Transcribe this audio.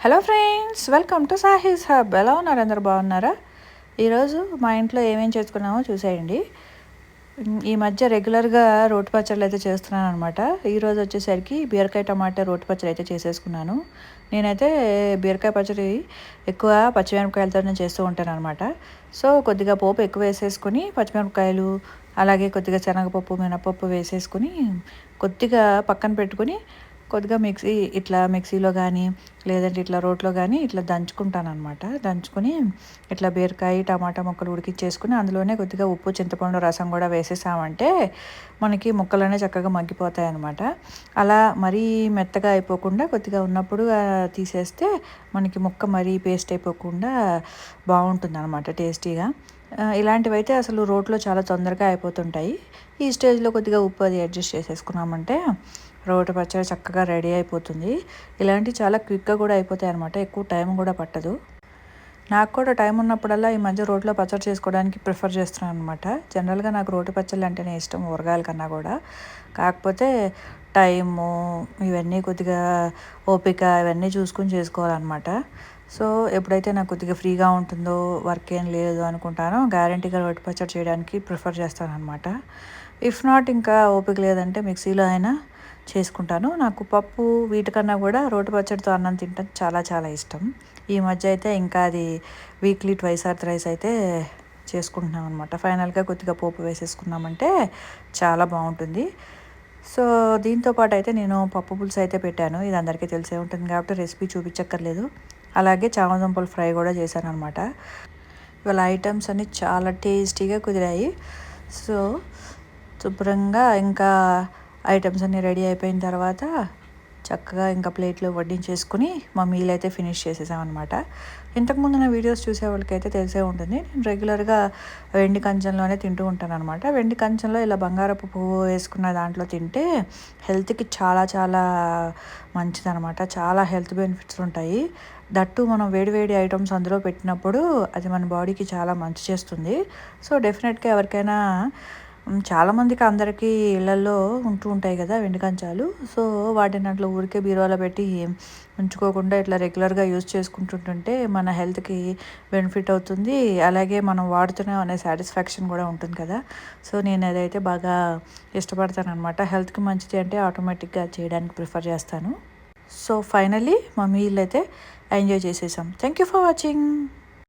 Hello friends, welcome to సాహీస్ hub. ఎలా ఉన్నారు? అందరు బాగున్నారా? ఈరోజు మా ఇంట్లో ఏమేం చేసుకున్నామో చూసేయండి. ఈ మధ్య రెగ్యులర్గా రోటి పచ్చళ్ళు అయితే చేస్తున్నాను అనమాట. ఈరోజు వచ్చేసరికి బీరకాయ టమాటా రోటి పచ్చడి అయితే చేసేసుకున్నాను. నేనైతే బీరకాయ పచ్చడి ఎక్కువ పచ్చిమిరపకాయలతోనే చేస్తూ ఉంటాను అనమాట. సో కొద్దిగా పోపు ఎక్కువ వేసేసుకొని పచ్చిమిరపకాయలు, అలాగే కొద్దిగా శనగపప్పు, మినపప్పు వేసేసుకొని కొద్దిగా పక్కన పెట్టుకొని కొద్దిగా మిక్సీలో కానీ లేదంటే ఇట్లా రోట్లో కానీ ఇట్లా దంచుకుంటాను అనమాట. దంచుకొని ఇట్లా బీరకాయ టమాటా ముక్కలు ఉడికిచ్చేసుకుని అందులోనే కొద్దిగా ఉప్పు, చింతపండు రసం కూడా వేసేసామంటే మనకి ముక్కలనే చక్కగా మగ్గిపోతాయి అనమాట. అలా మరీ మెత్తగా అయిపోకుండా కొద్దిగా ఉన్నప్పుడు తీసేస్తే మనకి ముక్క మరీ పేస్ట్ అయిపోకుండా బాగుంటుంది అనమాట టేస్టీగా. ఇలాంటివైతే అసలు రోట్లో చాలా తొందరగా అయిపోతుంటాయి. ఈ స్టేజ్లో కొద్దిగా ఉప్పు అది అడ్జస్ట్ చేసేసుకున్నామంటే రోటి పచ్చడి చక్కగా రెడీ అయిపోతుంది. ఇలాంటివి చాలా క్విక్గా కూడా అయిపోతాయి అనమాట. ఎక్కువ టైం కూడా పట్టదు. నాకు కూడా టైం ఉన్నప్పుడల్లా ఈ మధ్య రోట్లో పచ్చడి చేసుకోవడానికి ప్రిఫర్ చేస్తున్నాను అనమాట. జనరల్గా నాకు రోటి పచ్చళ్ళు అంటేనే ఇష్టం, ఊరగాయల కన్నా కూడా. కాకపోతే టైము ఇవన్నీ కొద్దిగా ఓపిక ఇవన్నీ చూసుకుని చేసుకోవాలన్నమాట. సో ఎప్పుడైతే నాకు కొద్దిగా ఫ్రీగా ఉంటుందో, వర్క్ ఏం లేదు అనుకుంటానో గ్యారంటీగా రోటి పచ్చడి చేయడానికి ప్రిఫర్ చేస్తాను అనమాట. ఇఫ్ నాట్ ఇంకా ఓపిక లేదంటే మిక్సీలో అయినా చేసుకుంటాను. నాకు పప్పు వీటికన్నా కూడా రోటి పచ్చడితో అన్నం తింటాం చాలా చాలా ఇష్టం. ఈ మధ్య అయితే ఇంకా అది వీక్లీ ట్వైస్ ఆర్ థ్రైస్ అయితే చేసుకుంటున్నాం అనమాట. ఫైనల్గా కొద్దిగా పోపు వేసేసుకున్నామంటే చాలా బాగుంటుంది. సో దీంతో పాటు అయితే నేను పప్పు పులుసు అయితే పెట్టాను. ఇది అందరికీ తెలిసే ఉంటుంది కాబట్టి రెసిపీ చూపించక్కర్లేదు. అలాగే చామదుంపల ఫ్రై కూడా చేశాను అనమాట. ఇవాళ ఐటమ్స్ అన్నీ చాలా టేస్టీగా కుదిరాయి. సో శుభ్రంగా ఇంకా ఐటమ్స్ అన్నీ రెడీ అయిపోయిన తర్వాత చక్కగా ఇంకా ప్లేట్లో వడ్డించేసుకుని మా మీల్ అయితే ఫినిష్ చేసేసామన్నమాట. ఇంతకుముందు నా వీడియోస్ చూసే వాళ్ళకైతే తెలిసే ఉంటుంది, నేను రెగ్యులర్గా వెండి కంచంలోనే తింటూ ఉంటాను అనమాట. వెండి కంచంలో ఇలా బంగారపు పువ్వు వేసుకున్న దాంట్లో తింటే హెల్త్కి చాలా చాలా మంచిదనమాట. చాలా హెల్త్ బెనిఫిట్స్ ఉంటాయి. దట్టు మనం వేడి వేడి ఐటమ్స్ అందులో పెట్టినప్పుడు అది మన బాడీకి చాలా మంచి చేస్తుంది. సో డెఫినెట్గా ఎవరికైనా చాలామందికి అందరికీ ఇళ్లల్లో ఉంటూ ఉంటాయి కదా వెండి కంచాలు. సో వాటిని అట్లా ఊరికే బీరువాలో పెట్టి ఉంచుకోకుండా ఇట్లా రెగ్యులర్గా యూజ్ చేసుకుంటుంటుంటే మన హెల్త్కి బెనిఫిట్ అవుతుంది. అలాగే మనం వాడుతున్నాం అనే సాటిస్ఫాక్షన్ కూడా ఉంటుంది కదా. సో నేను అదైతే బాగా ఇష్టపడతాను అనమాట. హెల్త్కి మంచిది అంటే ఆటోమేటిక్గా చేయడానికి ప్రిఫర్ చేస్తాను. సో ఫైనలీ మా మీల్ అయితే ఎంజాయ్ చేసేసాం. Thank you for watching.